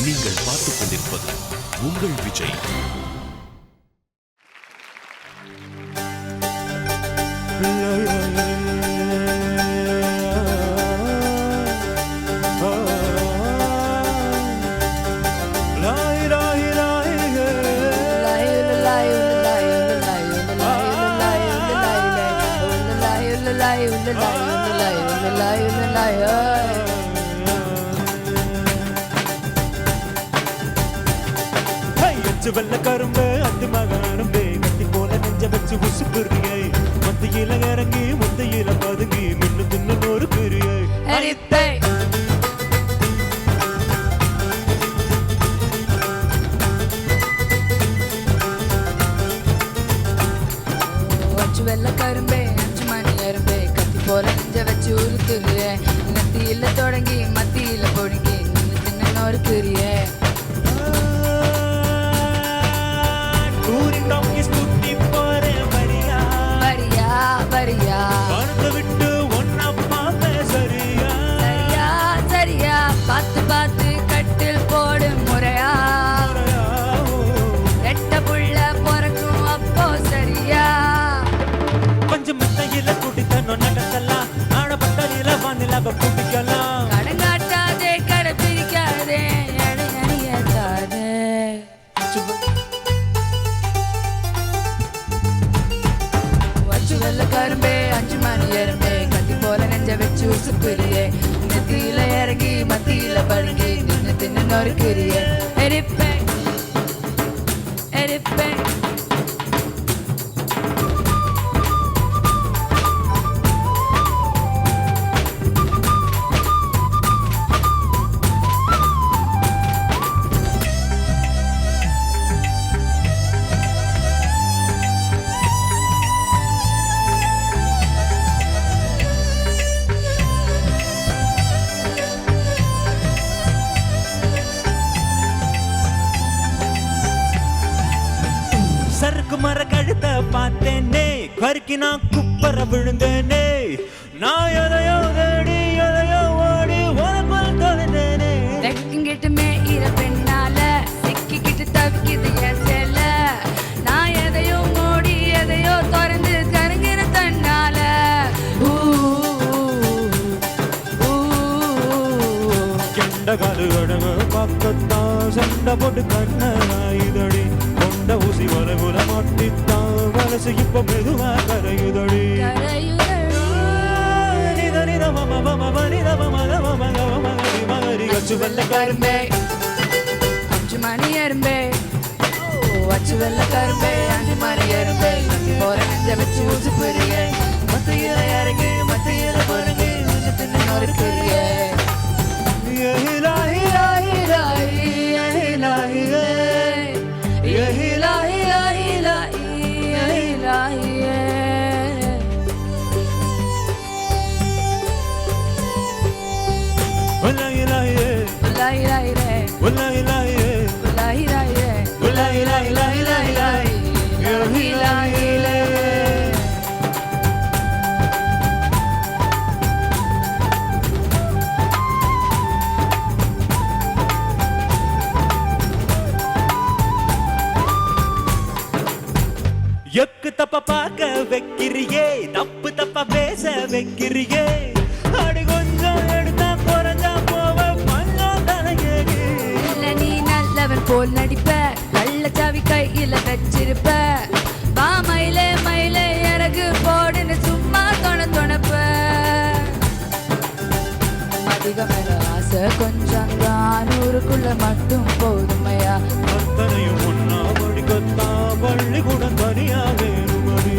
நீங்கள் பார்த்துக் கொண்டிருப்பது உங்கள் விஜய். வெள்ள கரும்பு அத்து மகாரம்பே கட்டி போல நெஞ்ச வச்சு உசுப்புறியே மத்தியில இறங்கி முத்தையில பதுங்கி மின்னு தின்னு நோறு பிரியே வச்சு வெள்ள கரும்பே 5 மணி அரும்பே கட்டி போல நெஞ்ச வச்சு உருக்குறியே நத்தியில தொடங்கி மத்தியில பொடுங்கி நின்னு தின்னு நோறு பிரியே விட்டு ஒன்னப்பா சரியா சரியா சரியா பார்த்து பார்த்து கட்டில் போடு முறையா ரெட்ட புள்ள பிறக்கும் அப்போ சரியா கொஞ்சம் முத்தையில கூட்டித்தனோ நடத்தலாம் ஆடப்பட்டல வானிலாக கூட்டிக்கலாம் கடங்காட்டாதே கடை பிரிக்காதே அணியத்தாதே வச்சு வெள்ள கரும்பே 5 மணி அரும்பே கட்டி போல நெஞ்ச வச்சு உசுப்புறியே நெத்தியில இறங்கி மத்தியில படுங்கி நின்று தின்னு நொறுக்கிறியே எரிப்பேன் எரிப்பேன் சருக்கு மர கழுத்த பார்த்தேனே கருக்கி நான் குப்பர விழுந்தேனே நான் எதையோ தேடி எதையோ ஓடி உனக்குள் தொலைந்தேனே வெக்கிங்கிட்டுமே இர பெண்ணால சிக்கிக்கிட்டு தவிக்குது என் சேல நான் எதையோ ஓடி எதையோ திறந்து கருங்கிற தன்னால கெண்ட காலு அடங்க பக்கத்தான் சண்டை போட்டு கண்ணாயுதடி கொண்ட ஊசி வலகுல மாட்டித்தான் வலசு இப்ப மெதுவா கரையுதடி வச்சு வெள்ள கரும்பே 5 மணி அரும்பே வச்சு வெள்ள கரும்பே 5 மணி அரும்பே கட்டி போற நெஞ்ச வச்சு உசுப்புறியே மத்தியில இறங்கி மத்தியில பொறுங்கி நின்று தின்னு நொறுக்கிறியே எக்கு தப்ப பார்க்க வைக்கிறியே தப்பு தப்ப பேச வைக்கிறியே அடி கொஞ்சம் எடுத்தா குறைஞ்சா போவ பஞ்சம் தலையேடி இல்ல நீ நல்லவன் போல் நடிப்ப கள்ளச்சாவி கையில வச்சிருப்ப வா மயிலே மயிலே இறகு போடுன்னு சும்மா தொணப்ப அதிக மேல ஆசை கொஞ்சம் தான் ஊருக்குள்ள மட்டும் போதுமையா அத்தனையும் ஒன்னா படிக்கத்தான் பள்ளிக்கூடம் தனியா வேணுமடி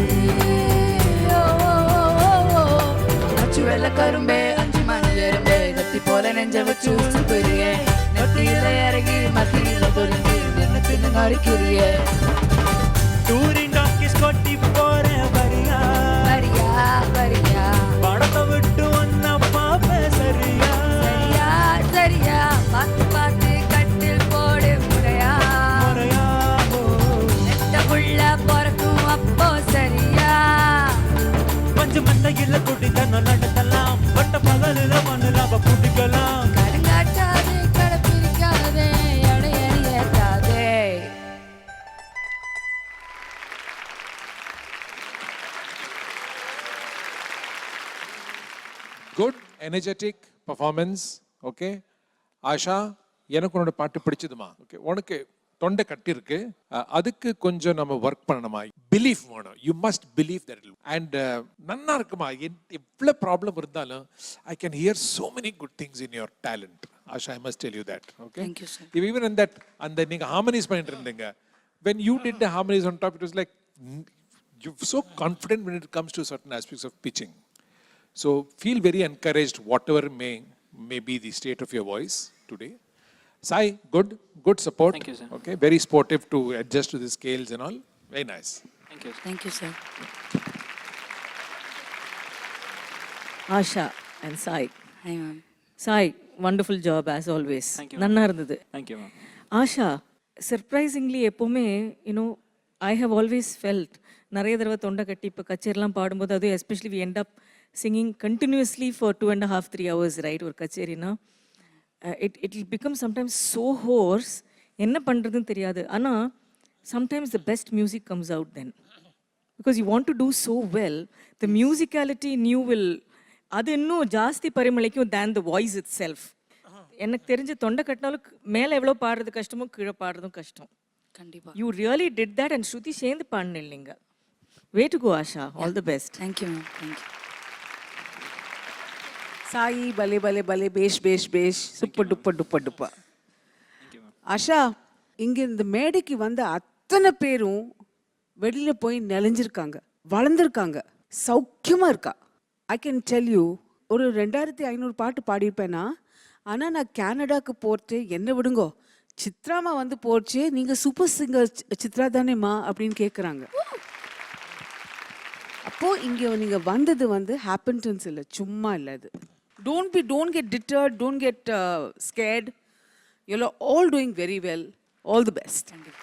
வச்சு வெள்ள கரும்பே 5 மணி அரும்பே கத்தி போல நெஞ்ச வச்சு உசுப்புறியே நெத்தியில இறங்கி மத்தியில பொறுங்கி நின்று தின்னு நொறுக்கிறியே டூரிங் டாக்கிஸ் கொட்டி போற வரியா வரியா வரியா படத்தை விட்டு ஒன்னா பாப்ப சரியா சரியா சரியா பார்த்து பார்த்து கட்டில் போடு முறையா முறையா நெட்ட புள்ள பிறக்கும் அப்போ சரியா கொஞ்சம் மந்தையில கூட்டித்தனோ நடத்தலாம் பட்ட பகலில மண்ணுல கூட்டிக்கலாம் கடங்காட்டாதே கடை பிரிக்காதே எனர்ஜெட்டிக் பர்ஃபார்மன்ஸ். ஓகே ஆஷா, எனக்கு உன்னோட பாட்டு பிடிச்சதுமா. ஓகே, உனக்கு தொண்டை கட்டிருக்கு, அதுக்கு கொஞ்சம் நம்ம ஒர்க் பண்ணணுமா. பிலீஃப் வேணும், you must believe that. And நன்னா இருக்குமா, எவ்வளோ ப்ராப்ளம் இருந்தாலும் I can hear so many good things in your talent. Asha, I must tell you that. Okay, Thank you, sir. Even in that அந்த நீங்கள் ஹார்மனிஸ் பண்ணிட்டு இருந்தீங்க, when you did the harmonies on top, it was like you're so confident when it comes to certain aspects of pitching. So feel very encouraged, whatever may be the state of your voice today. Sai, good support. Thank you, sir. Okay, very sportive to adjust to the scales and all. Very nice. Thank you. Thank you, sir. Asha and Sai. Hi, ma'am. Sai, wonderful job as always. Thank you, நன்னா இருந்தது. Thank you, ma'am. Asha, surprisingly எப்போவுமே you know I have always felt நிறைய தடவை தொண்டை கட்டி இப்போ கச்சேரிலாம் பாடும்போது, அதுவும் especially we end up singing continuously for 2.5 3 hours, right? ஒரு கச்சேரினா it will become sometimes so hoarse, என்ன பண்ணுறதுன்னு தெரியாது. ஆனால் sometimes the best music comes out then, because you want to do so well. The musicality new will அது இன்னும் ஜாஸ்தி பரிமளிக்கும் than the voice it self. எனக்கு தெரிஞ்ச தொண்டை கட்டினாலும் மேலே எவ்வளோ பாடுறது கஷ்டமோ கீழே பாடுறதும் கஷ்டம். கண்டிப்பா. You really did that and Shruti சேர்ந்து பாடின இல்லைங்க. Way to go Asha, all the best. Thank you, ma'am. Thank you. சாயி பலே பலே பலே பேஷ் பேஷ் பேஷ் super duper duper duper. Asha, இங்கே இந்த மேடைக்கு வந்த அத்தனை பேரும் வெளியில் போய் நெளிஞ்சிருக்காங்க, வளர்ந்துருக்காங்க, சௌக்கியமாக இருக்கா. ஐ கேன் டெல் யூ, ஒரு 2500 பாட்டு பாடியிருப்பேனா. ஆனால் நான் கனடாக்கு போகிறச்சே என்ன விடுங்கோ, சித்ராமா வந்து போகிறச்சே நீங்கள் சூப்பர் சிங்கர் சித்ரா தானேம்மா அப்படின்னு கேட்குறாங்க. அப்போது இங்கே நீங்கள் வந்தது வந்து ஹேப்பன்டன்ஸ் இல்லை, சும்மா இல்லை. அது don't get deterred, don't get scared. You're all doing very well. All the best. Thank you.